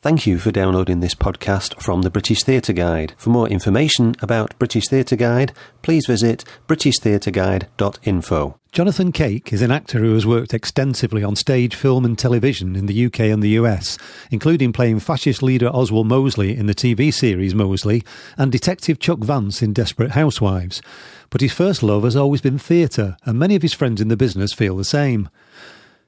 Thank you for downloading this podcast from the British Theatre Guide. For more information about British Theatre Guide, please visit britishtheatreguide.info. Jonathan Cake is an actor who has worked extensively on stage, film and television in the UK and the US, including playing fascist leader Oswald Mosley in the TV series Mosley and Detective Chuck Vance in Desperate Housewives. But his first love has always been theatre, and many of his friends in the business feel the same.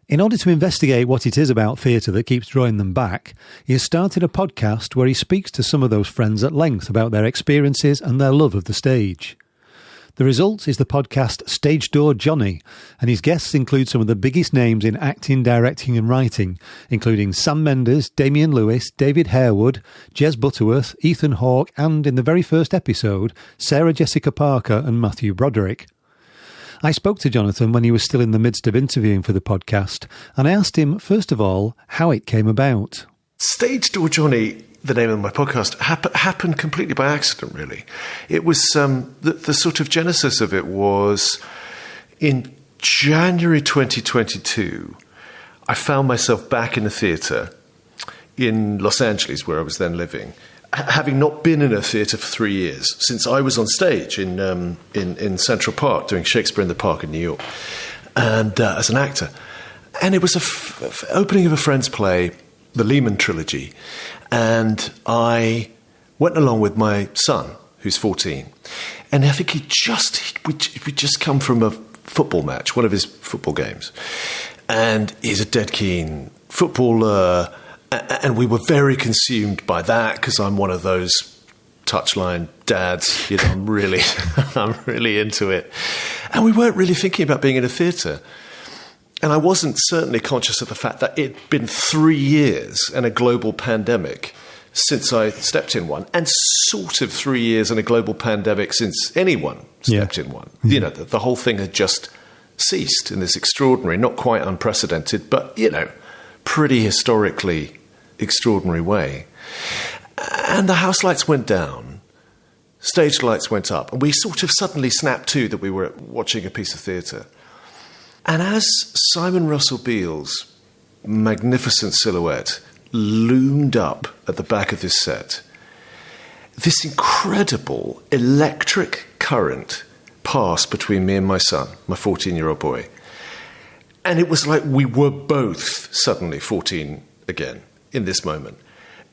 In order to investigate what it is about theatre that keeps drawing them back, he has started a podcast where he speaks to some of those friends at length about their experiences and their love of the stage. The result is the podcast Stage Door Jonny, and his guests include some of the biggest names in acting, directing and writing, including Sam Mendes, Damian Lewis, David Harewood, Jez Butterworth, Ethan Hawke and, in the very first episode, Sarah Jessica Parker and Matthew Broderick. I spoke to Jonathan when he was still in the midst of interviewing for the podcast, and I asked him, first of all, how it came about. Stage Door Jonny, the name of my podcast, happened completely by accident, really. It was, the sort of genesis of it was in January 2022, I found myself back in the theatre in Los Angeles, where I was then living, having not been in a theatre for 3 years, since I was on stage in Central Park doing Shakespeare in the Park in New York, and as an actor. And it was an opening of a friend's play, the Lehman Trilogy, and I went along with my son, who's 14, and I think we'd just come from a football match, one of his football games, and he's a dead keen footballer. And we were very consumed by that because I'm one of those touchline dads. You know, I'm really into it. And we weren't really thinking about being in a theatre. And I wasn't certainly conscious of the fact that it'd been 3 years and a global pandemic since I stepped in one, and sort of 3 years and a global pandemic since anyone stepped in one. You know, the whole thing had just ceased in this extraordinary, not quite unprecedented, but, you know, pretty historically extraordinary way. And the house lights went down, stage lights went up, and we sort of suddenly snapped to that we were watching a piece of theatre. And as Simon Russell Beale's magnificent silhouette loomed up at the back of this set, this incredible electric current passed between me and my son, my 14-year-old boy. And it was like we were both suddenly 14 again in this moment.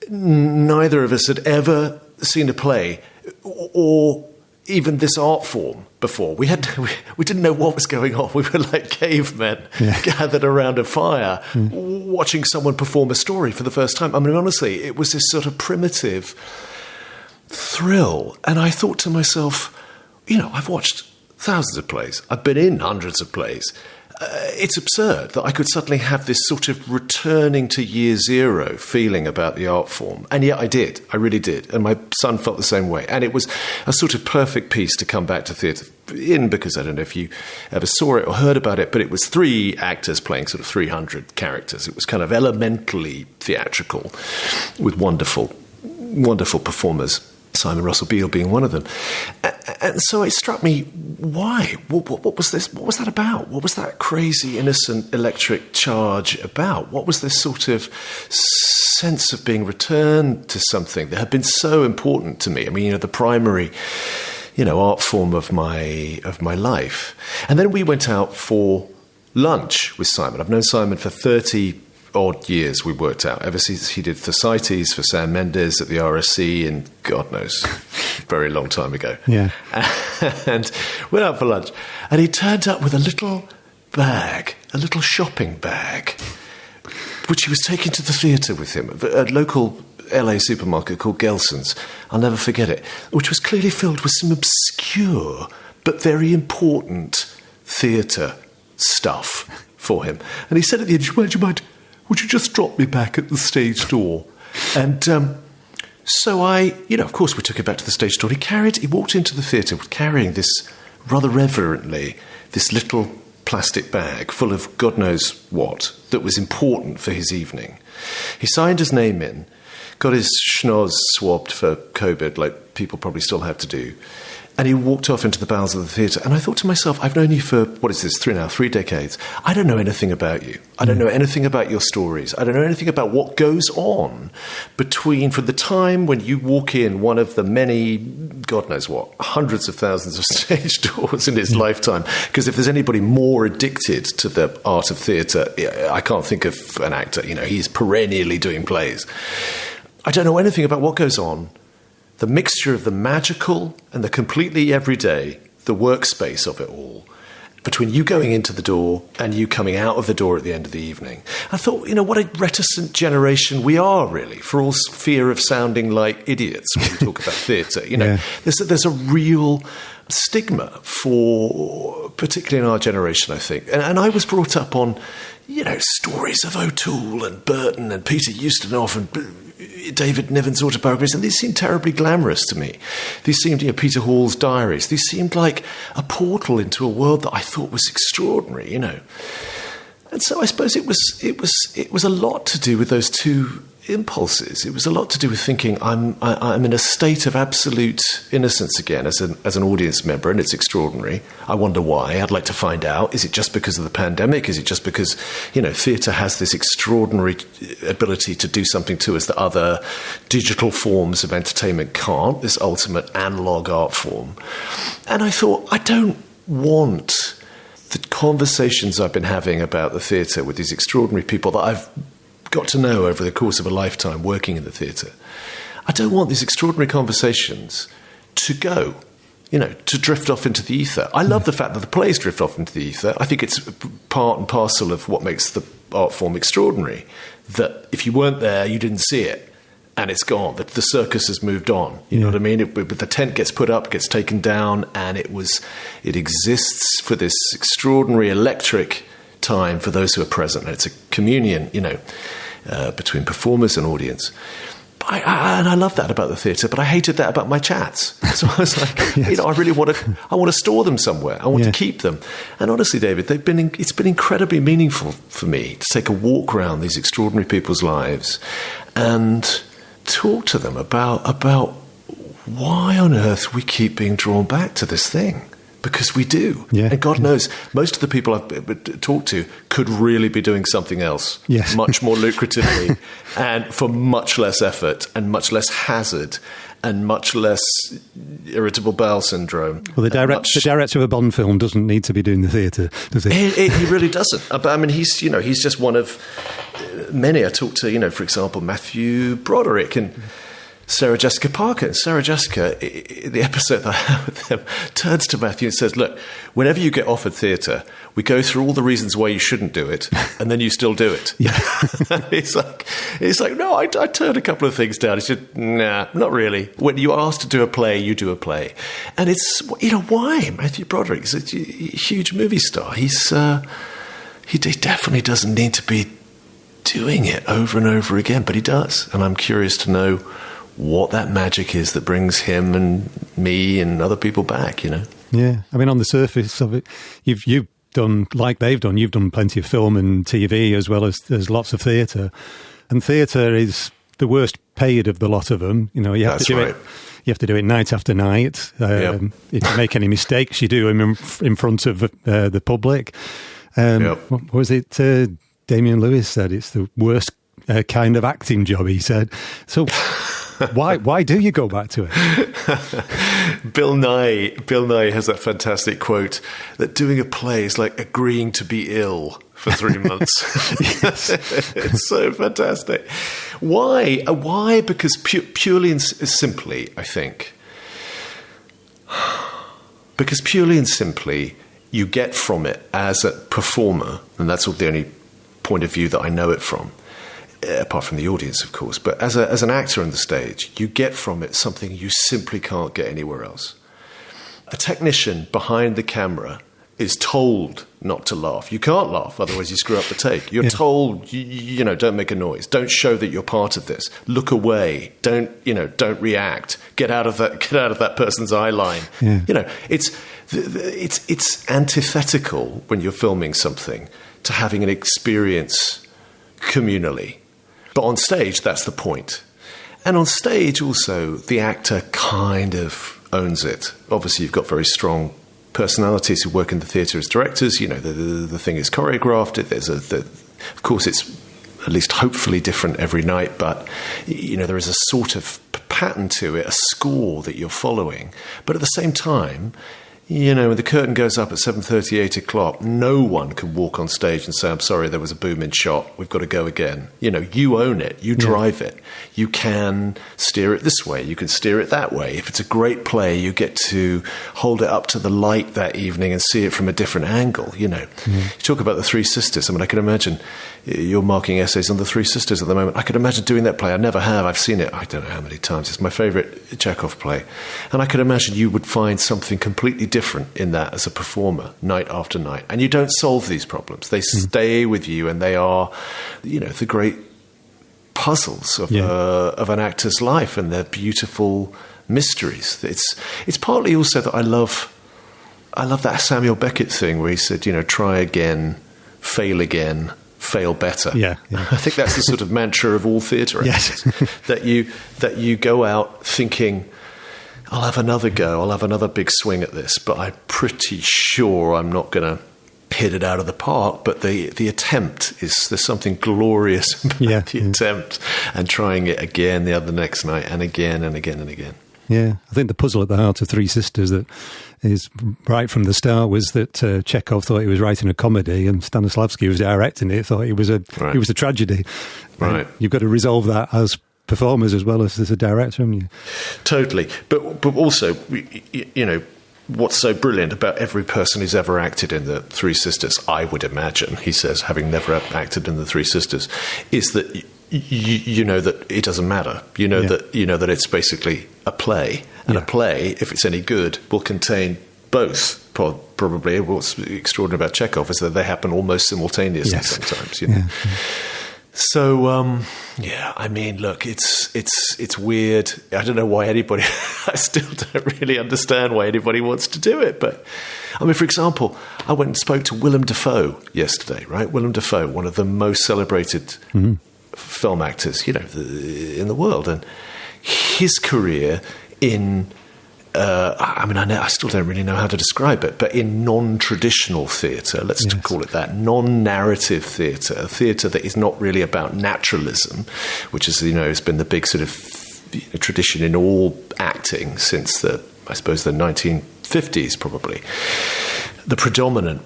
Neither of us had ever seen a play or even this art form before. We didn't know what was going on. We were like cavemen gathered around a fire watching someone perform a story for the first time. I mean, honestly, it was this sort of primitive thrill. And I thought to myself, you know, I've watched thousands of plays. I've been in hundreds of plays. It's absurd that I could suddenly have this sort of returning to year zero feeling about the art form. And yet I did. I really did. And my son felt the same way. And it was a sort of perfect piece to come back to theatre in, because I don't know if you ever saw it or heard about it, but it was 3 actors playing sort of 300 characters. It was kind of elementally theatrical with wonderful, wonderful performers. Simon Russell Beale being one of them. And so it struck me, why? What was this? What was that about? What was that crazy, innocent, electric charge about? What was this sort of sense of being returned to something that had been so important to me? I mean, you know, the primary, you know, art form of my life. And then we went out for lunch with Simon. I've known Simon for 30 odd years. We worked out ever since he did Thersites for Sam Mendes at the RSC, and God knows, very long time ago. Yeah. And went out for lunch, and he turned up with a little bag, a little shopping bag, which he was taking to the theatre with him, a local LA supermarket called Gelson's. I'll never forget it, which was clearly filled with some obscure but very important theatre stuff for him. And he said at the end, would you just drop me back at the stage door? And so I, you know, of course we took him back to the stage door. He walked into the theatre carrying this, rather reverently, this little plastic bag full of God knows what that was important for his evening. He signed his name in, got his schnoz swabbed for COVID, like people probably still have to do, And he walked off into the bowels of the theatre. And I thought to myself, I've known you for, 3 decades. I don't know anything about you. I don't know anything about your stories. I don't know anything about what goes on from the time when you walk in one of the many, God knows what, hundreds of thousands of stage doors in his lifetime. Because if there's anybody more addicted to the art of theatre, I can't think of an actor. He's perennially doing plays. I don't know anything about what goes on. The mixture of the magical and the completely everyday, the workspace of it all, between you going into the door and you coming out of the door at the end of the evening. I thought, what a reticent generation we are, really, for all fear of sounding like idiots when we talk about theatre. There's a real stigma for, particularly in our generation, I think. And I was brought up on, stories of O'Toole and Burton and Peter Ustinov and David Niven's autobiographies, and these seemed terribly glamorous to me. These seemed, Peter Hall's diaries. These seemed like a portal into a world that I thought was extraordinary, And so I suppose it was a lot to do with those two impulses. It was a lot to do with thinking I'm in a state of absolute innocence again as an audience member, and it's extraordinary. I wonder why. I'd like to find out. Is it just because of the pandemic? Is it just because theatre has this extraordinary ability to do something to us that other digital forms of entertainment can't? This ultimate analog art form. And I thought, I don't want the conversations I've been having about the theatre with these extraordinary people that I've got to know over the course of a lifetime working in the theatre. I don't want these extraordinary conversations to go, to drift off into the ether. I love the fact that the plays drift off into the ether. I think it's part and parcel of what makes the art form extraordinary, that if you weren't there, you didn't see it, and it's gone. The circus has moved on. You know what I mean? The tent gets put up, gets taken down, and it exists for this extraordinary electric time for those who are present. And it's a communion, between performers and audience. And I love that about the theatre, but I hated that about my chats. So I was like, Yes. I really want to store them somewhere. I want to keep them. And honestly, David, it's been incredibly meaningful for me to take a walk around these extraordinary people's lives and talk to them about why on earth we keep being drawn back to this thing. Because we do. Yeah. And God knows, most of the people I've talked to could really be doing something else, much more lucratively, and for much less effort and much less hazard and much less irritable bowel syndrome. Well, the director of a Bond film doesn't need to be doing the theatre, does he? He really doesn't. But I mean, he's just one of many. I talked to, for example, Matthew Broderick and Sarah Jessica Parker. And Sarah Jessica, the episode that I had with them, turns to Matthew and says, look, whenever you get offered theatre, we go through all the reasons why you shouldn't do it, and then you still do it. It's like, no, I turned a couple of things down. He said, nah, not really. When you're asked to do a play, you do a play. And it's, why? Matthew Broderick is a huge movie star. He definitely doesn't need to be doing it over and over again, but he does. And I'm curious to know what that magic is that brings him and me and other people back, Yeah, I mean, on the surface of it, you've done, like they've done, you've done plenty of film and TV as well as there's lots of theatre. And theatre is the worst paid of the lot of them. You have to do it. You have to do it night after night. If you make any mistakes, you do them in front of the public. What was it? Damian Lewis said it's the worst kind of acting job, he said. So why do you go back to it? Bill Nye has that fantastic quote that doing a play is like agreeing to be ill for 3 months. It's so fantastic. Why? Because purely and simply, I think. Because purely and simply, you get from it as a performer, and that's the only point of view that I know it from, apart from the audience, of course, but as an actor on the stage, you get from it something you simply can't get anywhere else. A technician behind the camera is told not to laugh. You can't laugh, otherwise you screw up the take. You're told, don't make a noise. Don't show that you're part of this. Look away. Don't react. Get out of that person's eye line. Yeah. It's antithetical when you're filming something to having an experience communally. But on stage, that's the point. And on stage also, the actor kind of owns it. Obviously, you've got very strong personalities who work in the theatre as directors. You know, the thing is choreographed. Of course, it's at least hopefully different every night, but, you know, there is a sort of pattern to it, a score that you're following. But at the same time, you know, when the curtain goes up at 7:30, 8 o'clock, no one can walk on stage and say, I'm sorry, there was a boom-in shot, we've got to go again. You know, you own it, you drive it. You can steer it this way, you can steer it that way. If it's a great play, you get to hold it up to the light that evening and see it from a different angle, you know. You talk about the Three Sisters. I mean, I can imagine you're marking essays on the Three Sisters at the moment. I could imagine doing that play. I never have. I've seen it, I don't know how many times. It's my favourite Chekhov play. And I could imagine you would find something completely different in that as a performer, night after night. And you don't solve these problems. They stay with you, and they are, you know, the great puzzles of an actor's life, and they're beautiful mysteries. It's partly also that I love that Samuel Beckett thing where he said, you know, try again, fail better. Yeah. I think that's the sort of mantra of all theatre actors. that you go out thinking, I'll have another go, I'll have another big swing at this, but I'm pretty sure I'm not going to hit it out of the park. But the attempt there's something glorious about the attempt, and trying it again the next night, and again and again and again. Yeah, I think the puzzle at the heart of Three Sisters that is right from the start was that Chekhov thought he was writing a comedy, and Stanislavski was directing it, thought it was a tragedy. Right. You've got to resolve that as performers as well as a director, haven't you? Totally. But also, you know, what's so brilliant about every person who's ever acted in the Three Sisters, I would imagine, he says, having never acted in the Three Sisters, is that you know that it doesn't matter. You know that it's basically a play, and a play, if it's any good, will contain both. Probably what's extraordinary about Chekhov is that they happen almost simultaneously sometimes. You know. So I mean, look, it's weird. I don't know why anybody. I still don't really understand why anybody wants to do it. But I mean, for example, I went and spoke to Willem Dafoe yesterday. Right, Willem Dafoe, one of the most celebrated film actors, you know, in the world, and his career in. I still don't really know how to describe it, but in non-traditional theatre, let's call it that, non-narrative theatre, a theatre that is not really about naturalism, which is, you know, has been the big sort of tradition in all acting since the 1950s, probably. The predominant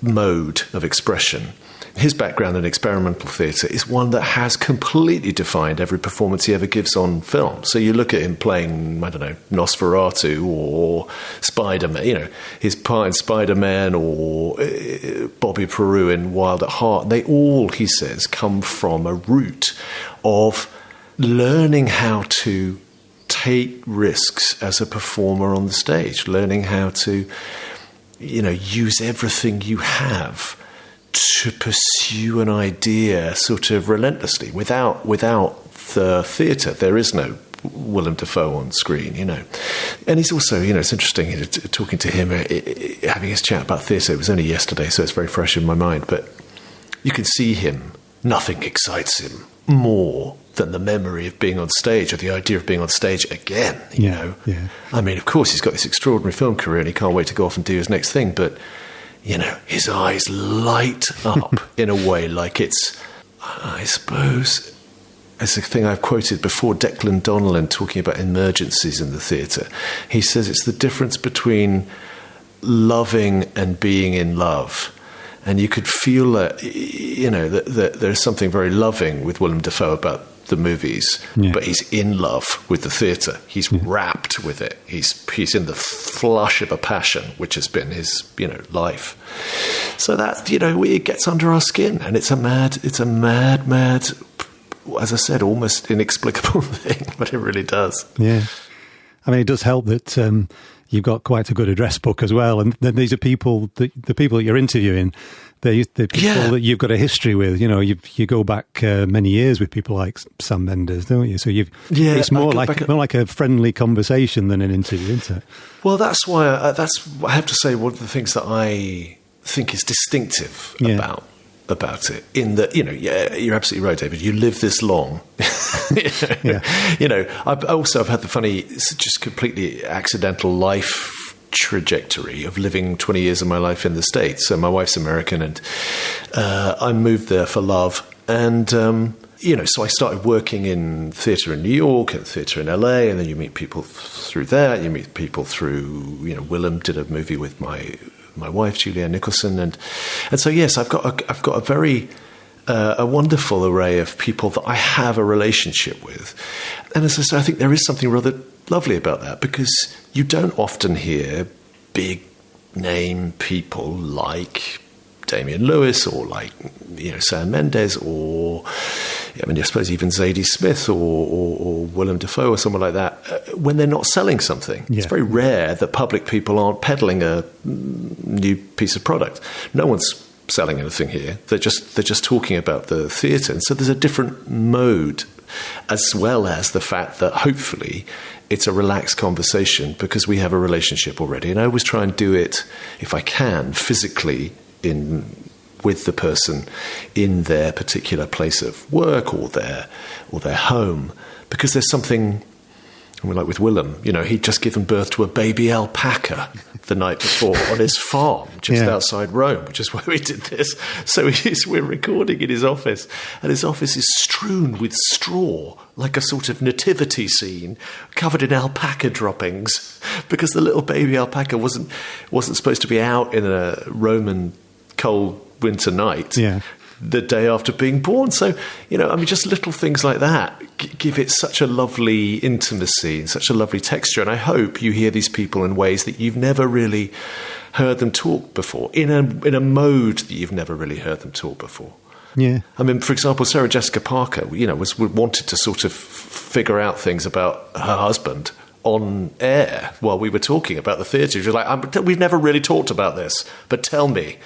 mode of expression. His background in experimental theatre is one that has completely defined every performance he ever gives on film. So you look at him playing, I don't know, Nosferatu or Spider-Man, you know, his part in Spider-Man or Bobby Peru in Wild at Heart. They all, he says, come from a root of learning how to take risks as a performer on the stage, learning how to, you know, use everything you have to pursue an idea sort of relentlessly. Without the theatre, there is no Willem Dafoe on screen, you know. And he's also, you know, it's interesting talking to him, having his chat about theatre. It was only yesterday, so it's very fresh in my mind. But you can see him, nothing excites him more than the memory of being on stage, or the idea of being on stage again, you know. Yeah. I mean, of course, he's got this extraordinary film career and he can't wait to go off and do his next thing, but you know, his eyes light up in a way like it's, I suppose, it's a thing I've quoted before, Declan Donnellan talking about emergencies in the theatre. He says it's the difference between loving and being in love. And you could feel that, you know, that there's something very loving with Willem Dafoe about the movies, but he's in love with the theatre. He's wrapped with it. He's in the flush of a passion, which has been his, you know, life. So that, you know, it gets under our skin, and it's a mad, as I said, almost inexplicable thing, but it really does. Yeah. I mean, it does help that you've got quite a good address book as well, and then these are people, the people that you're interviewing, they're people that you've got a history with. You know, you go back many years with people like Sam Mendes, don't you? So it's more like a friendly conversation than an interview, isn't it? Well, that's why I have to say one of the things that I think is distinctive about about it in that, you're absolutely right, David. You live this long. I've had the funny, just completely accidental life trajectory of living 20 years of my life in the States. So my wife's American, and I moved there for love. And, so I started working in theatre in New York and theatre in LA, and then you meet people through that. You meet people through, Willem did a movie with my wife, Julianne Nicholson. And so, yes, I've got a very, a wonderful array of people that I have a relationship with. And as I say, I think there is something rather lovely about that, because you don't often hear big name people like Damian Lewis or like, Sam Mendes or, I suppose even Zadie Smith or Willem Dafoe or someone like that, when they're not selling something. Yeah. It's very rare that public people aren't peddling a new piece of product. No one's selling anything here. They're just talking about the theatre. And so there's a different mode, as well as the fact that hopefully it's a relaxed conversation because we have a relationship already. And I always try and do it, if I can, physically with the person in their particular place of work or their home, because there's something. I mean, like with Willem, he'd just given birth to a baby alpaca the night before on his farm just outside Rome, which is where we did this. So we're recording in his office, and his office is strewn with straw, like a sort of nativity scene, covered in alpaca droppings, because the little baby alpaca wasn't supposed to be out in a Roman cold winter night. Yeah. The day after being born. So, just little things like that give it such a lovely intimacy and such a lovely texture. And I hope you hear these people in ways that you've never really heard them talk before, in a mode that you've never really heard them talk before. Yeah. I mean, for example, Sarah Jessica Parker, wanted to sort of figure out things about her husband on air while we were talking about the theatre. She was like, we've never really talked about this, but tell me.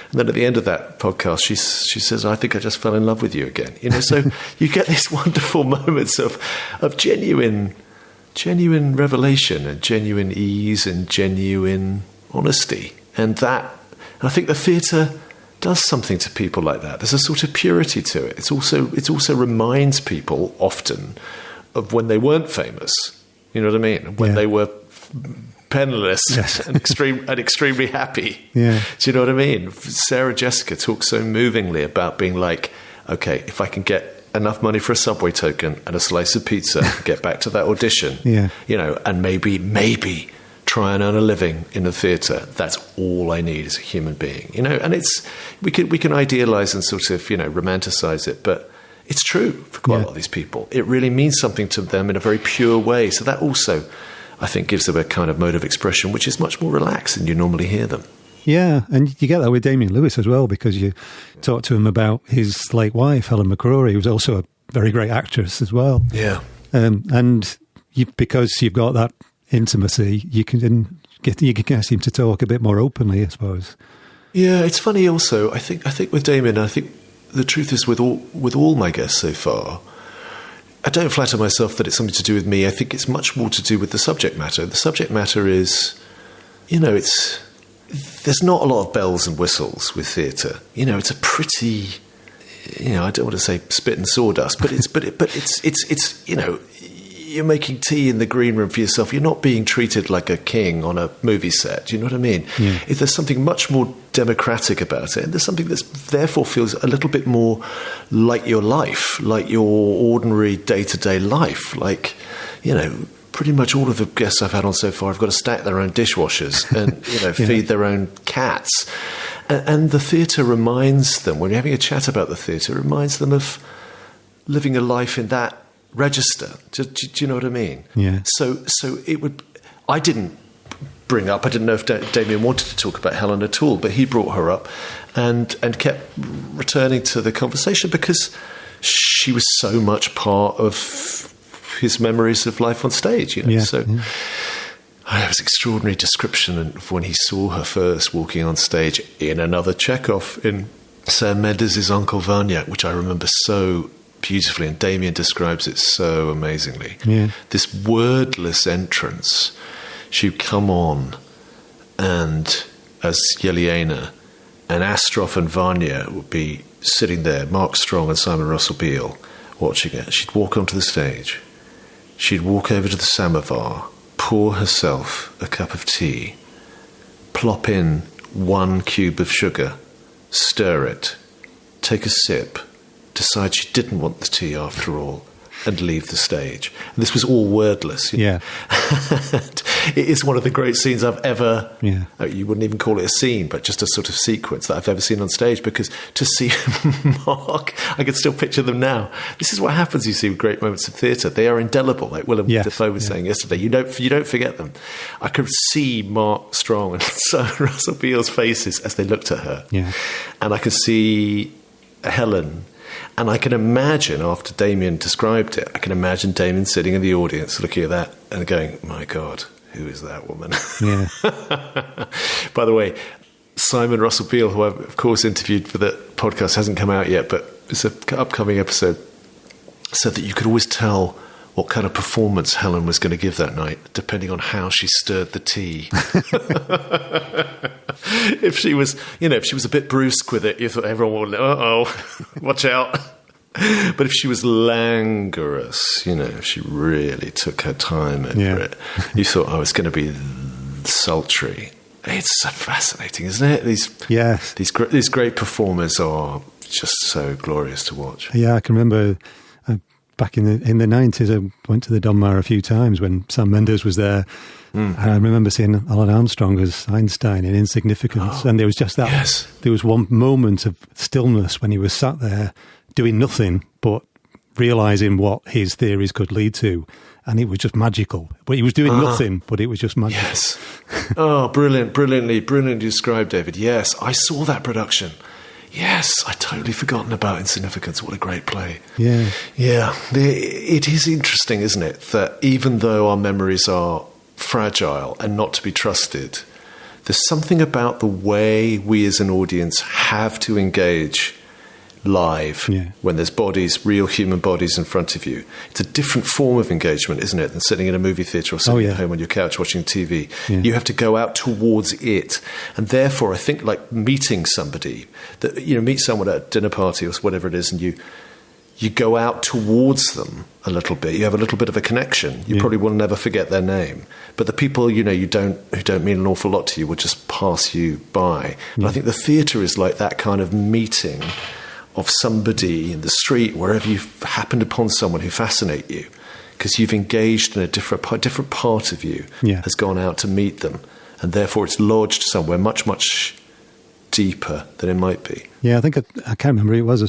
And then at the end of that podcast, she says, I think I just fell in love with you again. So you get these wonderful moments of genuine revelation and genuine ease and genuine honesty. And I think the theatre does something to people like that. There's a sort of purity to it. It also reminds people often of when they weren't famous. You know what I mean? When they were penniless and extremely happy. Yeah. Do you know what I mean? Sarah Jessica talks so movingly about being like, okay, if I can get enough money for a Subway token and a slice of pizza, get back to that audition, and maybe try and earn a living in the theatre. That's all I need as a human being, and we can idealize and sort of, romanticize it, but it's true for quite a lot of these people. It really means something to them in a very pure way. So that also, I think, gives them a kind of mode of expression which is much more relaxed than you normally hear them. Yeah, and you get that with Damian Lewis as well, because you talk to him about his late wife, Helen McCrory, who's also a very great actress as well. Yeah. Because you've got that intimacy, you can get him to talk a bit more openly, I suppose. Yeah, it's funny also. I think with Damian, I think the truth is with all my guests so far, I don't flatter myself that it's something to do with me. I think it's much more to do with the subject matter. The subject matter is, there's not a lot of bells and whistles with theatre. It's a pretty, I don't want to say spit and sawdust, but it's you're making tea in the green room for yourself. You're not being treated like a king on a movie set. Do you know what I mean? Yeah. There's something much more democratic about it, and there's something that therefore feels a little bit more like your life, like your ordinary day-to-day life. Like, pretty much all of the guests I've had on so far have got to stack their own dishwashers and, feed their own cats. And the theatre reminds them, when you're having a chat about the theatre, it reminds them of living a life in that register. Do you know what I mean? Yeah. So it would. I didn't bring up. I didn't know if Damian wanted to talk about Helen at all, but he brought her up, and kept returning to the conversation because she was so much part of his memories of life on stage. Yeah, so. Yeah. It was an extraordinary description of when he saw her first walking on stage in another Chekhov, in Sam Mendes' Uncle Vanya, which I remember so beautifully, and Damian describes it so amazingly. Yeah. This wordless entrance, she'd come on, and as Yelena, and Astrov and Vanya would be sitting there, Mark Strong and Simon Russell Beale, watching it. She'd walk onto the stage. She'd walk over to the samovar, pour herself a cup of tea, plop in 1 cube of sugar, stir it, take a sip, decide she didn't want the tea after all, and leave the stage. And this was all wordless. Yeah. It is one of the great scenes I've ever, Yeah. You wouldn't even call it a scene, but just a sort of sequence that I've ever seen on stage, because to see Mark, I can still picture them now. This is what happens, you see, with great moments of theatre. They are indelible, like Willem Dafoe was saying yesterday. You don't forget them. I could see Mark Strong and Simon Russell Beale's faces as they looked at her. Yeah. And I could see Helen. And I can imagine, after Damian described it, I can imagine Damian sitting in the audience looking at that and going, my God, who is that woman? Yeah. By the way, Simon Russell Beale, who I've, of course, interviewed for the podcast, hasn't come out yet, but it's an upcoming episode, said that you could always tell what kind of performance Helen was going to give that night, depending on how she stirred the tea. If she was a bit brusque with it, you thought everyone would, watch out. But if she was languorous, if she really took her time over it, you thought, it's going to be sultry. It's so fascinating, isn't it? These great performers are just so glorious to watch. Yeah, I can remember back in the 90s, I went to the Donmar a few times when Sam Mendes was there. And I remember seeing Alan Armstrong as Einstein in Insignificance. And there was just that. Yes. There was one moment of stillness when he was sat there doing nothing but realising what his theories could lead to. And it was just magical. But he was doing nothing, but it was just magical. Yes. Brilliantly described, David. Yes, I saw that production. Yes, I'd totally forgotten about Insignificance. What a great play. Yeah. Yeah. It is interesting, isn't it, that even though our memories are fragile and not to be trusted, there's something about the way we as an audience have to engage live when there's real human bodies in front of you. It's a different form of engagement, isn't it, than sitting in a movie theatre or sitting at home on your couch watching TV. Yeah. You have to go out towards it. And therefore, I think like meeting somebody, meet someone at a dinner party or whatever it is, and you go out towards them a little bit. You have a little bit of a connection. You probably will never forget their name. But the people, who don't mean an awful lot to you will just pass you by. And I think the theatre is like that kind of meeting of somebody in the street, wherever you've happened upon someone who fascinate you, because you've engaged in a different part of you has gone out to meet them. And therefore it's lodged somewhere much, much deeper than it might be. Yeah, I think I can't remember. It was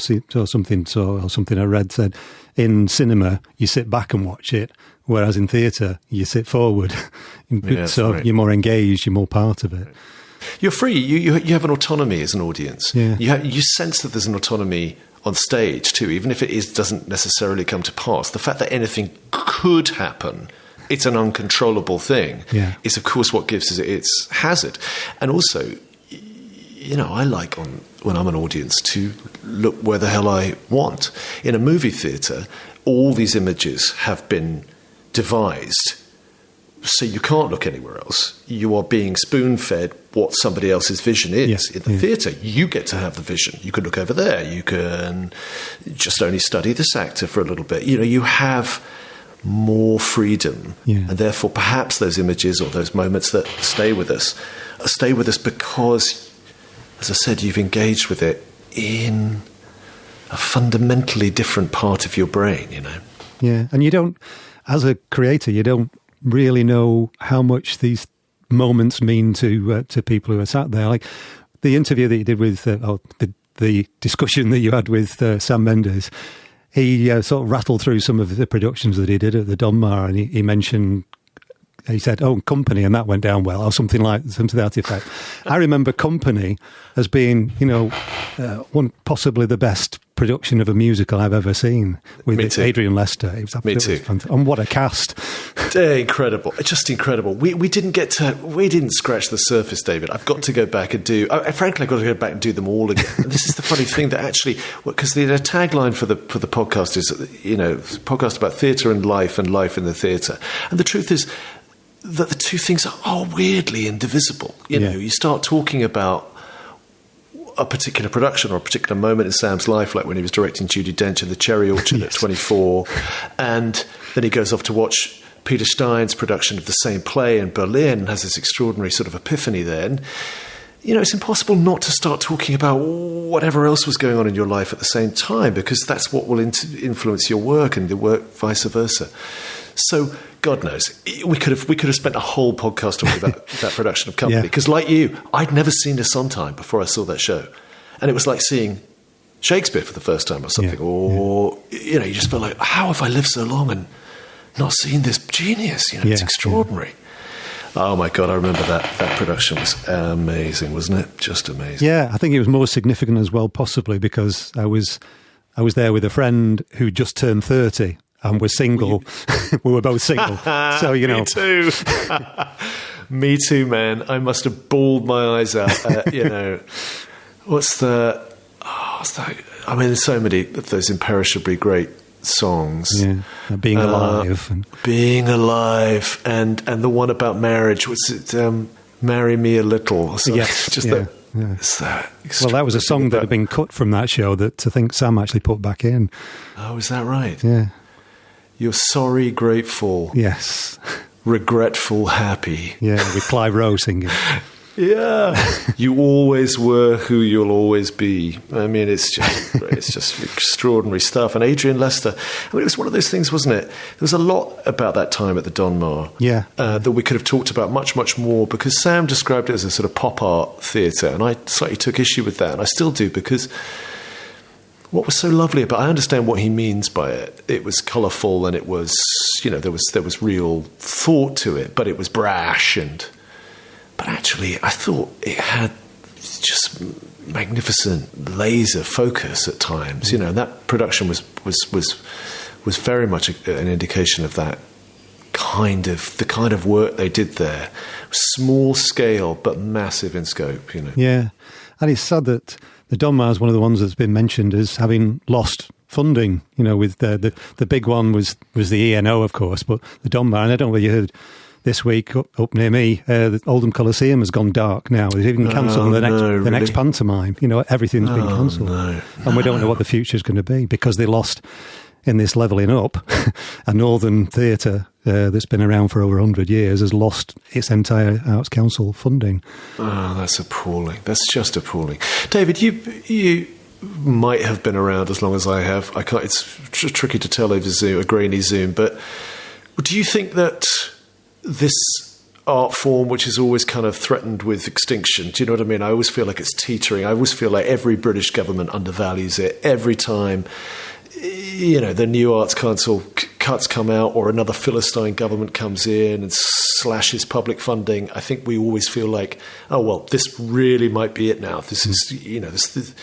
something I read said in cinema you sit back and watch it, whereas in theatre you sit forward. You're more engaged, you're more part of it. You're free. You have an autonomy as an audience. Yeah. You sense that there's an autonomy on stage too, even if it doesn't necessarily come to pass. The fact that anything could happen, it's an uncontrollable thing, is of course what gives it its hazard. And also, I like when I'm an audience to look where the hell I want. In a movie theatre, all these images have been devised, so you can't look anywhere else. You are being spoon-fed what somebody else's vision is. In the theatre, you get to have the vision. You can look over there. You can just only study this actor for a little bit. You have more freedom. And therefore, perhaps those images or those moments that stay with us because, as I said, you've engaged with it in a fundamentally different part of your brain, Yeah, and you don't, as a creator, you don't really know how much these moments mean to people who are sat there. Like the interview that you did with, the discussion that you had with Sam Mendes, he sort of rattled through some of the productions that he did at the Donmar, and he mentioned, he said, Company, and that went down well, or something to that effect. I remember Company as being, possibly the best production of a musical I've ever seen with Adrian Lester. It was absolutely fantastic. And what a cast. Incredible. Just incredible. We didn't scratch the surface, David. I've got to go back and frankly, I've got to go back and do them all again. And this is the funny thing that actually, because the tagline for the podcast is, podcast about theatre and life in the theatre. And the truth is that the two things are weirdly indivisible. You start talking about a particular production or a particular moment in Sam's life, like when he was directing Judi Dench in The Cherry Orchard at 24, and then he goes off to watch Peter Stein's production of the same play in Berlin and has this extraordinary sort of epiphany there. And, it's impossible not to start talking about whatever else was going on in your life at the same time, because that's what will influence your work and the work vice versa. So, God knows, we could have spent a whole podcast talking about that production of Company, because like you, I'd never seen the Sondheim before I saw that show. And it was like seeing Shakespeare for the first time or something. You just felt like, how have I lived so long and not seen this genius? It's extraordinary. Oh my God, I remember that production was amazing, wasn't it? Just amazing. Yeah, I think it was more significant as well, possibly because I was there with a friend who just turned 30 and was single. We were both single. So, Me too. Me too, man. I must have bawled my eyes out. What's that? I mean, there's so many of those imperishably great songs. Yeah, Being Alive. Being Alive, and the one about marriage. What's it? Marry Me a Little. Or something. Yes. It's that. Well, that was a song that had been cut from that show that I think Sam actually put back in. Oh, is that right? Yeah. You're sorry, grateful. Yes. Regretful, happy. Yeah, with Clive Rowe singing. Yeah. You always were who you'll always be. I mean, it's just extraordinary stuff. And Adrian Lester, it was one of those things, wasn't it? There was a lot about that time at the Donmar that we could have talked about much, much more, because Sam described it as a sort of pop art theatre, and I slightly took issue with that, and I still do, because what was so lovely about it, I understand what he means by it. It was colourful, and it was, there was real thought to it, but it was brash But actually, I thought it had just magnificent laser focus at times. And that production was very much an indication of that the kind of work they did there. Small scale, but massive in scope. Yeah, and it's sad that the Donmar is one of the ones that's been mentioned as having lost funding. With the big one was the ENO, of course, but the Donmar, and I don't know whether you heard. This week, up near me, the Oldham Coliseum has gone dark now. They've even cancelled the next pantomime. Everything's been cancelled. No. And we don't know what the future's going to be, because they lost, in this levelling up, a Northern theatre that's been around for over 100 years has lost its entire Arts Council funding. Oh, that's appalling. That's just appalling. David, you might have been around as long as I have. I can't. It's tricky to tell over Zoom, a grainy Zoom. But do you think that this art form, which is always kind of threatened with extinction, do you know what I mean? I always feel like it's teetering. I always feel like every British government undervalues it. Every time, the new Arts Council cuts come out, or another Philistine government comes in and slashes public funding, I think we always feel like, oh, well, this really might be it now. This is,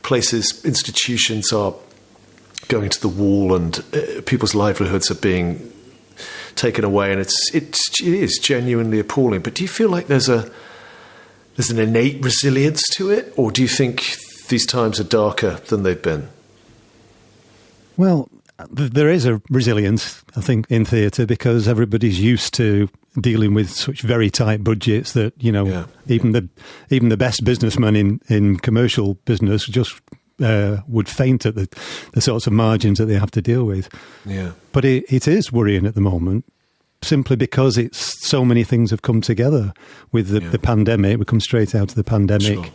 places, institutions are going to the wall, and people's livelihoods are being taken away, and it is genuinely appalling. But do you feel like there's an innate resilience to it, or do you think these times are darker than they've been? Well, there is a resilience, I think, in theatre, because everybody's used to dealing with such very tight budgets that even the best businessmen in commercial business just would faint at the sorts of margins that they have to deal with. Yeah. But it is worrying at the moment, simply because it's so many things have come together with the pandemic. We come straight out of the pandemic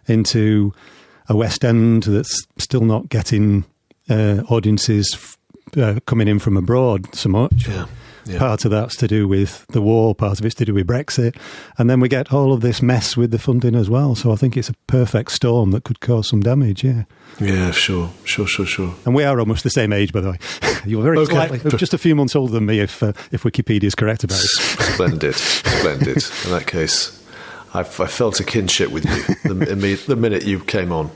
into a West End that's still not getting audiences coming in from abroad so much. Yeah. Yeah. Part of that's to do with the war, part of it's to do with Brexit. And then we get all of this mess with the funding as well. So I think it's a perfect storm that could cause some damage, yeah. Yeah, sure. And we are almost the same age, by the way. You're very slightly, just a few months older than me, if Wikipedia's correct about it. Splendid. In that case, I felt a kinship with you the minute you came on.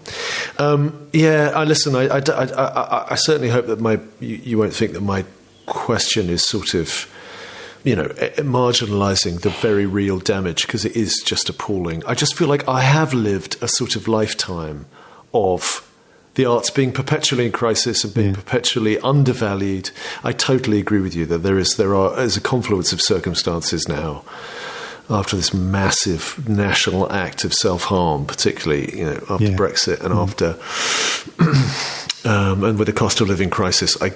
I listen. I certainly hope that you won't think that my question is sort of, marginalising the very real damage, because it is just appalling. I just feel like I have lived a sort of lifetime of the arts being perpetually in crisis and being perpetually undervalued. I totally agree with you that there is a confluence of circumstances now after this massive national act of self-harm, particularly after Brexit and after and with the cost of living crisis. I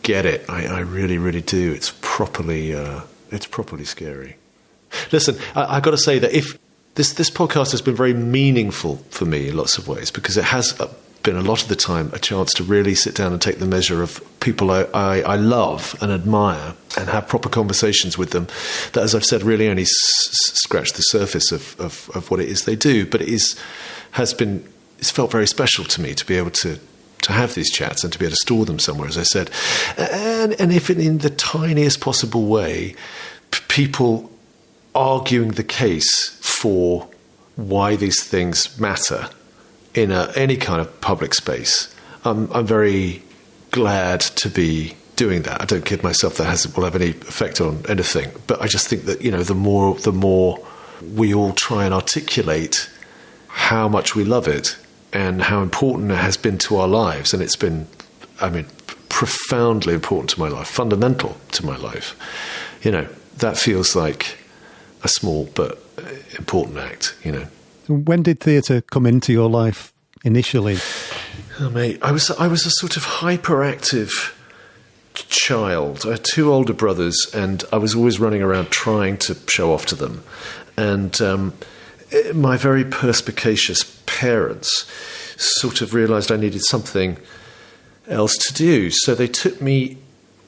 get it. I really, really do. It's properly scary. Listen, I got to say that if this podcast has been very meaningful for me in lots of ways, because it has been a lot of the time a chance to really sit down and take the measure of people I love and admire and have proper conversations with them that, as I've said, really only scratch the surface of what it is they do. But it's felt very special to me to be able to have these chats and to be able to store them somewhere, as I said. And if in the tiniest possible way, people arguing the case for why these things matter in any kind of public space, I'm very glad to be doing that. I don't kid myself that will have any effect on anything, but I just think that the more we all try and articulate how much we love it and how important it has been to our lives, and it's been, profoundly important to my life, fundamental to my life. That feels like a small but important act. When did theatre come into your life initially? Oh, mate, I was a sort of hyperactive child. I had two older brothers, and I was always running around trying to show off to them. And my very perspicacious parents sort of realised I needed something else to do, so they took me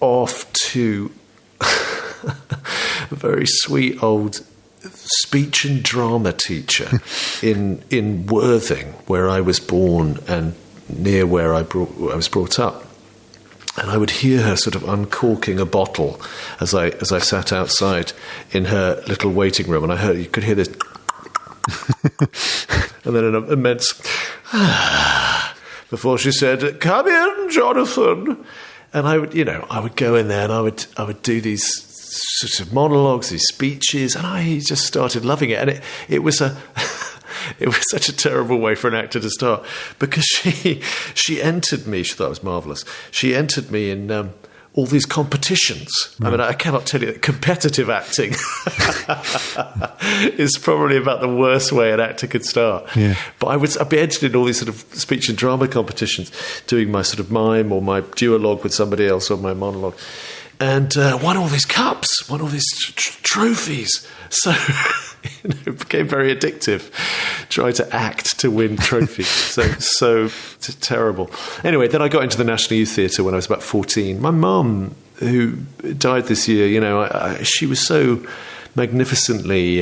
off to a very sweet old speech and drama teacher in Worthing, where I was born and near where I was brought up. And I would hear her sort of uncorking a bottle as I sat outside in her little waiting room, and you could hear this, and then an immense before she said, "Come in, Jonathan." And I would go in there and I would do these sort of monologues, these speeches, and I just started loving it. And it was such a terrible way for an actor to start, because she entered me. She thought it was marvellous. She entered me in all these competitions. Right. I cannot tell you that competitive acting is probably about the worst way an actor could start. Yeah. But I'd be entered in all these sort of speech and drama competitions, doing my sort of mime or my duologue with somebody else, or my monologue. And won all these cups, won all these trophies. So it became very addictive, trying to act to win trophies. so terrible. Anyway, then I got into the National Youth Theatre when I was about 14. My mum, who died this year, she was so magnificently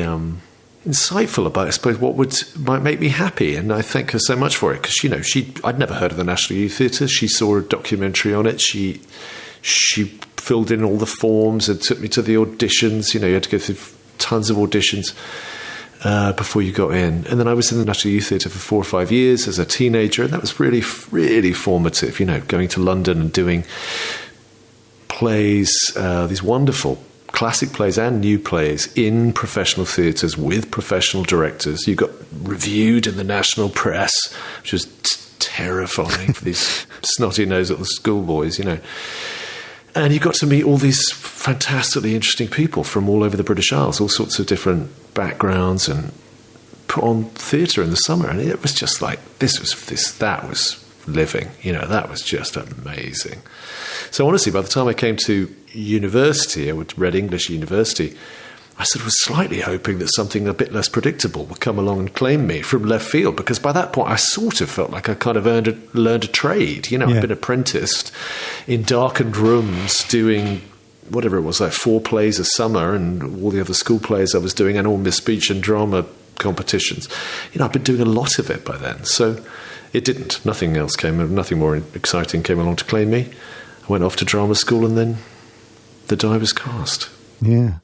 insightful about, I suppose, what might make me happy, and I thank her so much for it, because I'd never heard of the National Youth Theatre. She saw a documentary on it. She filled in all the forms and took me to the auditions. You had to go through tons of auditions before you got in. And then I was in the National Youth Theatre for 4 or 5 years as a teenager, and that was really, really formative, going to London and doing plays, these wonderful classic plays and new plays in professional theatres with professional directors. You got reviewed in the national press, which was terrifying for these snotty-nosed little schoolboys, And you got to meet all these fantastically interesting people from all over the British Isles, all sorts of different backgrounds, and put on theatre in the summer. And it was just like, that was living, that was just amazing. So honestly, by the time I came to university, I went to Red English University, I sort of was slightly hoping that something a bit less predictable would come along and claim me from left field, because by that point I sort of felt like I kind of learned a trade. I'd been apprenticed in darkened rooms doing whatever it was, like 4 plays a summer and all the other school plays I was doing, and all my speech and drama competitions. I'd been doing a lot of it by then. So it didn't. Nothing more exciting came along to claim me. I went off to drama school, and then the die was cast. Yeah.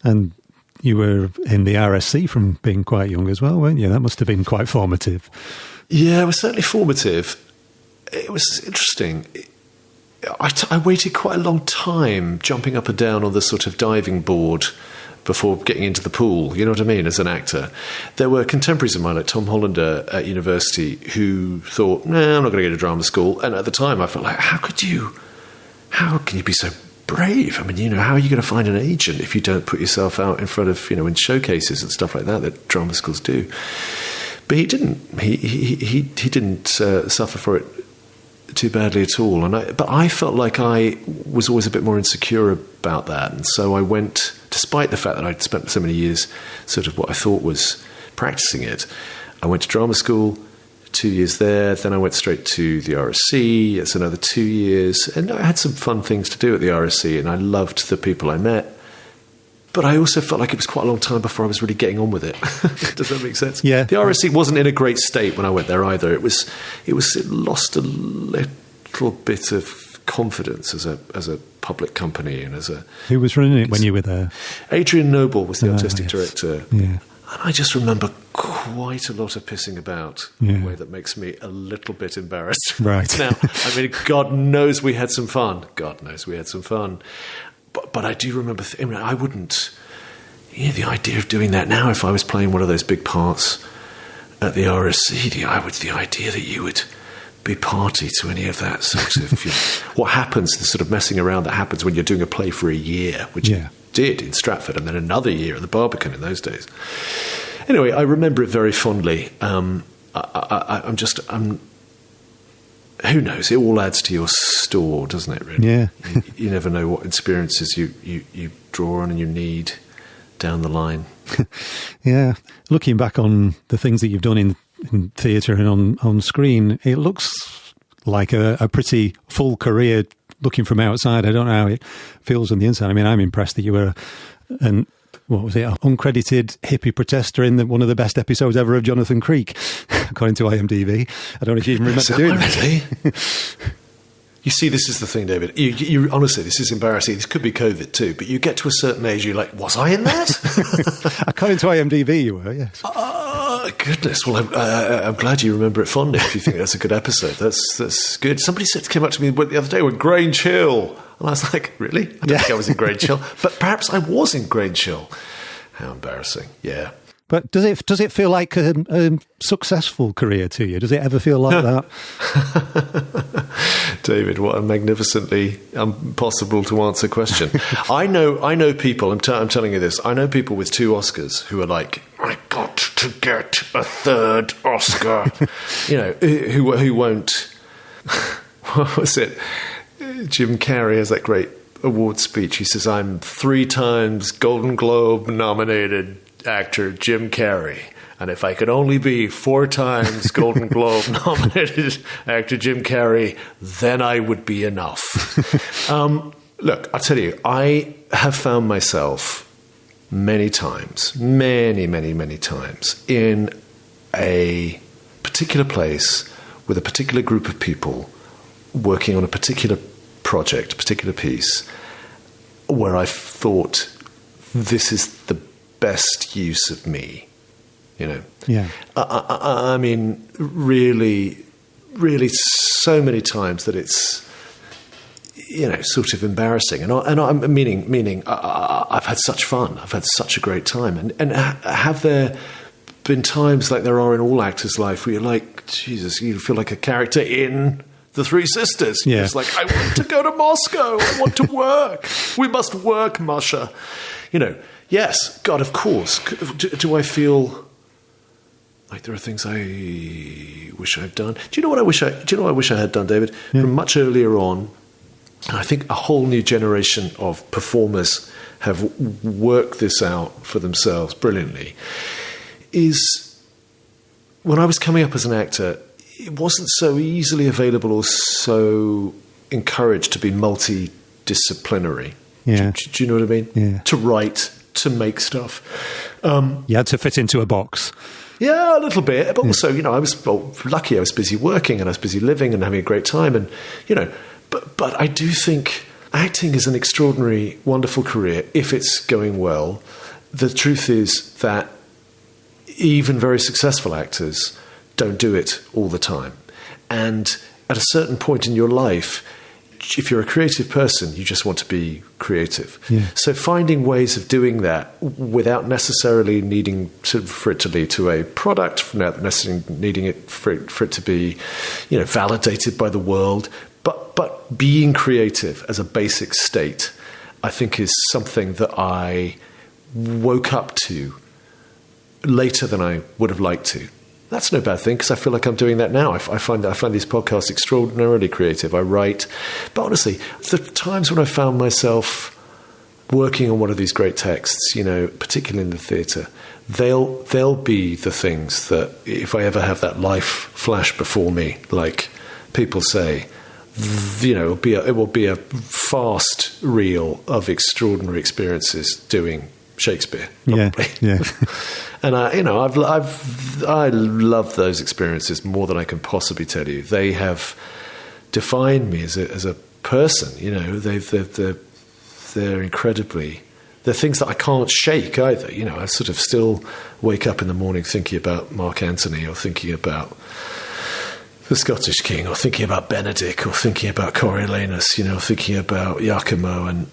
And you were in the RSC from being quite young as well, weren't you? That must have been quite formative. Yeah, it was certainly formative. It was interesting. I waited quite a long time jumping up and down on the sort of diving board before getting into the pool, you know what I mean, as an actor. There were contemporaries of mine, like Tom Hollander at university, who thought, I'm not going to go to drama school. And at the time I felt like, how can you be so brave. I mean, how are you going to find an agent if you don't put yourself out in front of, in showcases and stuff like that drama schools do? But he didn't. He didn't suffer for it too badly at all. But I felt like I was always a bit more insecure about that, and so I went, despite the fact that I'd spent so many years sort of what I thought was practicing it. I went to drama school, 2 years there, then I went straight to the RSC. It's another 2 years, and I had some fun things to do at the RSC, and I loved the people I met. But I also felt like it was quite a long time before I was really getting on with it. Does that make sense? Yeah. The RSC wasn't in a great state when I went there either. It lost a little bit of confidence as a public company and as a. Who was running it when you were there? Adrian Noble was the artistic director. Yeah. And I just remember quite a lot of pissing about in a way that makes me a little bit embarrassed. Right. Now, I mean, God knows we had some fun. But I do remember, I wouldn't, the idea of doing that now, if I was playing one of those big parts at the RSC, the idea that you would be party to any of that sort of, what happens, the sort of messing around that happens when you're doing a play for a year, which you did in Stratford, and then another year at the Barbican in those days. Anyway, I remember it very fondly. Who knows? It all adds to your store, doesn't it, really? Yeah. You never know what experiences you draw on and you need down the line. Yeah. Looking back on the things that you've done in theatre and on screen, it looks like a pretty full career looking from outside. I don't know how it feels on the inside. I mean, I'm impressed that you were an uncredited hippie protester in one of the best episodes ever of Jonathan Creek, according to IMDb. I don't know if you even remember doing that. Really? You see, this is the thing, David. You honestly, this is embarrassing. This could be COVID too, but you get to a certain age, you're like, was I in that? According to IMDb, you were, yes. Goodness. Well, I'm glad you remember it fondly if you think that's a good episode. That's good. Somebody came up to me the other day with Grange Hill. And I was like, really? I don't think I was in Grange Hill. But perhaps I was in Grange Hill. How embarrassing. Yeah. But does it feel like a successful career to you? Does it ever feel like that? David, what a magnificently impossible to answer question. I know people, I'm telling you this, I know people with 2 Oscars who are like, I got to get a 3rd Oscar. Who won't. What was it? Jim Carrey has that great award speech. He says, I'm 3 times Golden Globe nominated actor Jim Carrey. And if I could only be 4 times Golden Globe nominated actor Jim Carrey, then I would be enough. Look, I'll tell you, I have found myself many times, many times, in a particular place with a particular group of people working on a particular project, a particular piece, where I thought, this is the best use of me, Yeah. I mean, really so many times that it's, sort of embarrassing. And I'm meaning I've had such fun. I've had such a great time. And have there been times like there are in all actors' life where you're like, Jesus, you feel like a character in The Three Sisters. Yeah. It's like, I want to go to Moscow. I want to work. We must work, Masha. Yes, God, of course. Do I feel like there are things I wish I'd done? Do you know what I wish I had done, David? Yeah. From much earlier on, and I think a whole new generation of performers have worked this out for themselves brilliantly, is when I was coming up as an actor, it wasn't so easily available or so encouraged to be multidisciplinary. Yeah. Do you know what I mean? Yeah. To write, to make stuff. You had to fit into a box. Yeah, a little bit. But also, I was lucky. I was busy working and I was busy living and having a great time. And, but I do think acting is an extraordinary, wonderful career if it's going well. The truth is that even very successful actors don't do it all the time. And at a certain point in your life, if you're a creative person, you just want to be creative. Yeah. So finding ways of doing that without necessarily needing for it to lead to a product, without necessarily needing it for it to be, validated by the world, but being creative as a basic state I think is something that I woke up to later than I would have liked to. That's no bad thing, because I feel like I'm doing that now. I find these podcasts extraordinarily creative. I write. But honestly, the times when I found myself working on one of these great texts, particularly in the theatre, they'll be the things that, if I ever have that life flash before me, like people say, it will be a fast reel of extraordinary experiences doing Shakespeare. Probably. Yeah. And I love those experiences more than I can possibly tell you. They have defined me as a person. They're incredibly. They're things that I can't shake either. I sort of still wake up in the morning thinking about Mark Antony, or thinking about the Scottish King, or thinking about Benedict, or thinking about Coriolanus, thinking about Iachimo, and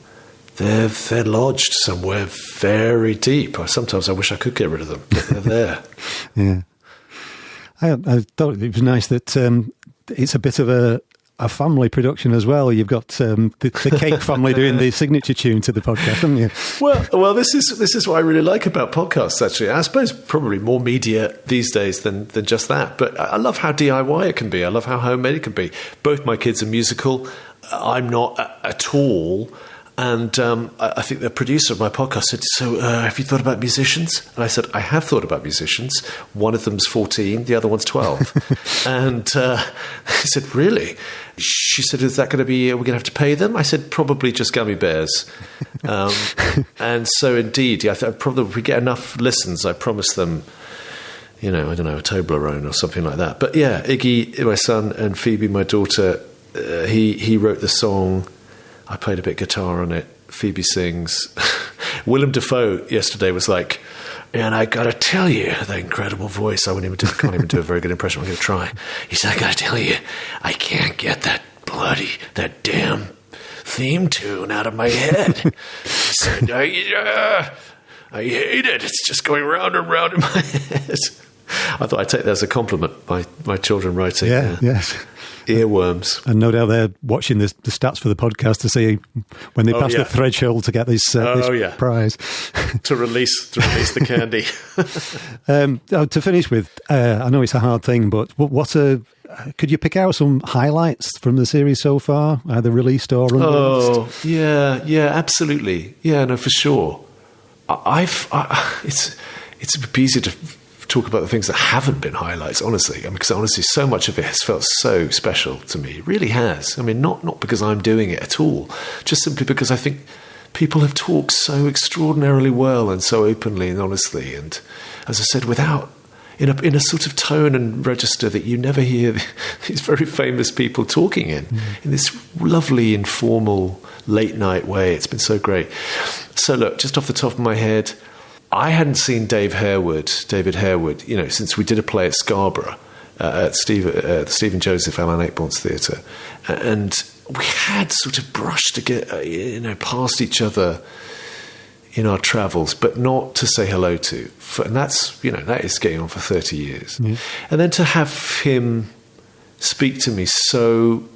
they're lodged somewhere very deep. Sometimes I wish I could get rid of them, but they're there. Yeah. I thought it was nice that it's a bit of a family production as well. You've got the Cake family doing the signature tune to the podcast, haven't you? Well, this is what I really like about podcasts, actually. I suppose probably more media these days than just that. But I love how DIY it can be. I love how homemade it can be. Both my kids are musical. I'm not at all. And I think the producer of my podcast said, so have you thought about musicians? And I said, I have thought about musicians. One of them's 14, the other one's 12. And he said, really? She said, is that going to be, are we going to have to pay them? I said, probably just gummy bears. And so indeed, I probably, if we get enough listens, I promise them, I don't know, a Toblerone or something like that. But yeah, Iggy, my son, and Phoebe, my daughter, he wrote the song. I played a bit of guitar on it. Phoebe sings. Willem Dafoe yesterday was like, and I got to tell you, that incredible voice. I can't even do a very good impression. I'm going to try. He said, I got to tell you, I can't get that damn theme tune out of my head. He said, I hate it. It's just going round and round in my head. I thought I'd take that as a compliment, my children writing. Yeah, yes. Earworms. And no doubt they're watching the stats for the podcast to see when they pass the threshold to get this prize. to release the candy. To finish with, I know it's a hard thing, but could you pick out some highlights from the series so far, either released or unreleased? Oh, yeah, absolutely. Yeah, no, for sure. It's a bit easier to talk about the things that haven't been highlights, honestly. Because honestly, so much of it has felt so special to me. It really has. Not because I'm doing it at all, just simply because I think people have talked so extraordinarily well and so openly and honestly, and as I said, without in a sort of tone and register that you never hear these very famous people talking in this lovely, informal, late night way. It's been so great. So look, just off the top of my head, I hadn't seen David Harewood, since we did a play at Scarborough at the Stephen Joseph Alan Ayckbourn's Theatre, and we had sort of brushed to get past each other in our travels, but not to say hello to. And that's that is getting on for 30 years, and then to have him speak to me so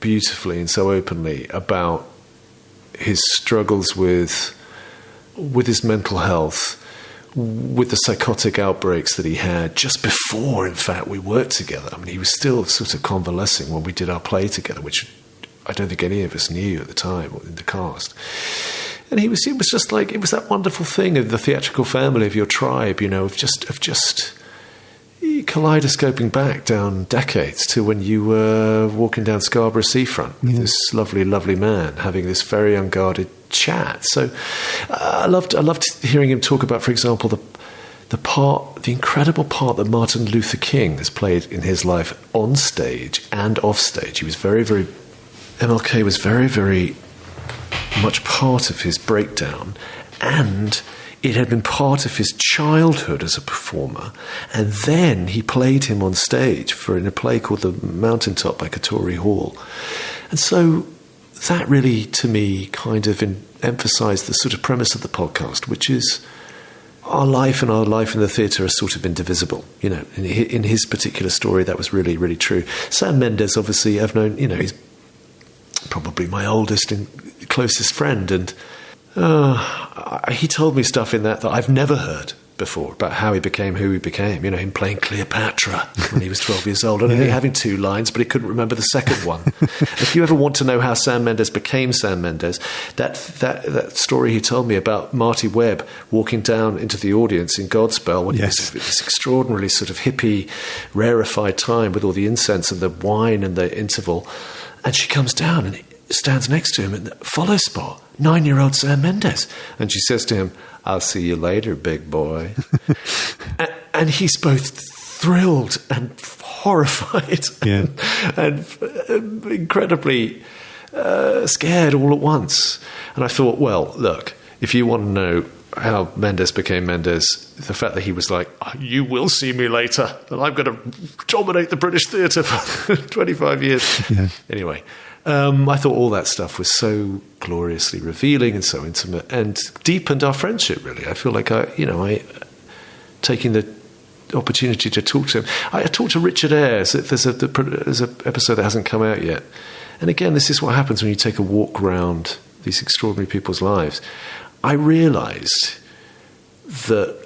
beautifully and so openly about his struggles with his mental health, with the psychotic outbreaks that he had just before, in fact, we worked together. He was still sort of convalescing when we did our play together, which I don't think any of us knew at the time in the cast. And it was just like, it was that wonderful thing of the theatrical family, of your tribe, of just kaleidoscoping back down decades to when you were walking down Scarborough seafront with this lovely, lovely man having this very unguarded chat. So I loved hearing him talk about, for example, the incredible part that Martin Luther King has played in his life on stage and off stage. He was MLK was very, very much part of his breakdown, and it had been part of his childhood as a performer, and then he played him on stage in a play called The Mountaintop by Katori Hall. And so that really, to me, kind of emphasised the sort of premise of the podcast, which is our life and our life in the theatre are sort of indivisible. In his particular story, that was really, really true. Sam Mendes, obviously, I've known, he's probably my oldest and closest friend, and he told me stuff in that I've never heard before about how he became who he became. Him playing Cleopatra when he was 12 years old, and only having 2 lines, but he couldn't remember the second one. If you ever want to know how Sam Mendes became Sam Mendes, that story he told me about Marty Webb walking down into the audience in Godspell when he was this extraordinarily sort of hippie, rarefied time with all the incense and the wine and the interval, and she comes down and stands next to him in the follow spot, 9-year-old Sam Mendes, and she says to him, "I'll see you later, big boy." and he's both thrilled and horrified and incredibly scared all at once. And I thought, well, look, if you want to know how Mendes became Mendes, the fact that he was like, "You will see me later, and I'm going to dominate the British theatre for 25 years." Yeah. Anyway, I thought all that stuff was so gloriously revealing and so intimate and deepened our friendship, really. I feel like I taking the opportunity to talk to him. I talked to Richard Ayres. There's an episode that hasn't come out yet. And again, this is what happens when you take a walk around these extraordinary people's lives. I realised that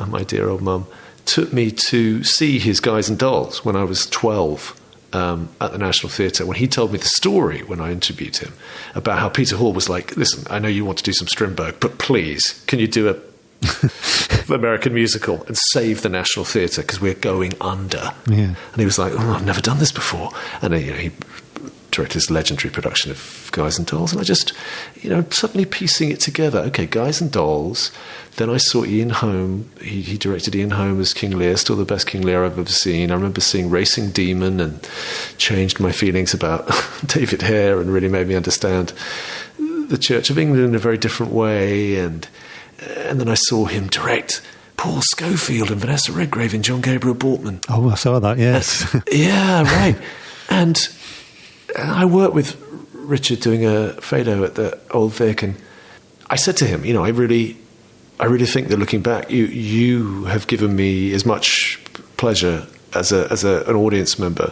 my dear old mum took me to see his Guys and Dolls when I was 12. At the National Theatre, when he told me the story when I interviewed him about how Peter Hall was like, "Listen, I know you want to do some Strindberg, but please, can you do an American musical and save the National Theatre because we're going under?" Yeah. And he was like, "Oh, I've never done this before." And he directed this legendary production of Guys and Dolls, and I just, suddenly piecing it together. Okay, Guys and Dolls. Then I saw Ian Holm. He directed Ian Holm as King Lear, still the best King Lear I've ever seen. I remember seeing Racing Demon and changed my feelings about David Hare and really made me understand the Church of England in a very different way. And then I saw him direct Paul Schofield and Vanessa Redgrave in John Gabriel Borkman. Oh, I saw that, yes. Yeah, right. And I worked with Richard doing a Fado at the Old Vic, and I said to him, I really think that looking back, you have given me as much pleasure as an audience member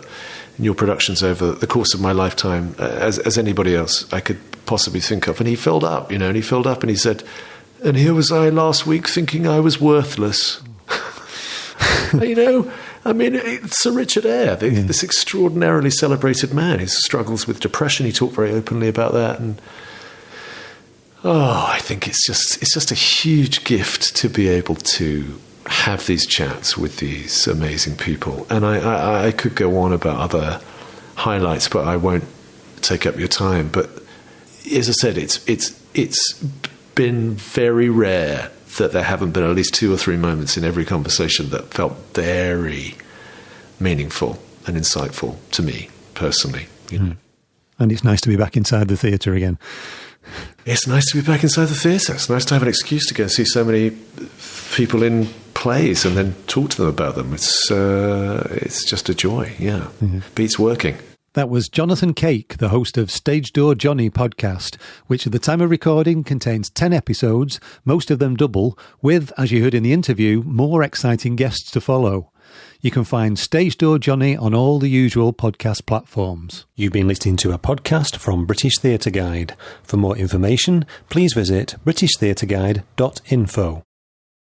in your productions over the course of my lifetime as anybody else I could possibly think of. And he filled up, and he said, "And here was I last week thinking I was worthless." Sir Richard Ayres, this extraordinarily celebrated man, his struggles with depression, he talked very openly about that, and I think it's just a huge gift to be able to have these chats with these amazing people. And I could go on about other highlights, but I won't take up your time. But as I said, it's been very rare that there haven't been at least 2 or 3 moments in every conversation that felt very meaningful and insightful to me personally. And it's nice to be back inside the theatre again. It's nice to be back inside the theatre. It's nice to have an excuse to go and see so many people in plays and then talk to them about them. It's just a joy, yeah. Mm-hmm. Beats working. That was Jonathan Cake, the host of Stage Door Jonny podcast, which at the time of recording contains 10 episodes, most of them double, with, as you heard in the interview, more exciting guests to follow. You can find Stage Door Jonny on all the usual podcast platforms. You've been listening to a podcast from British Theatre Guide. For more information, please visit britishtheatreguide.info.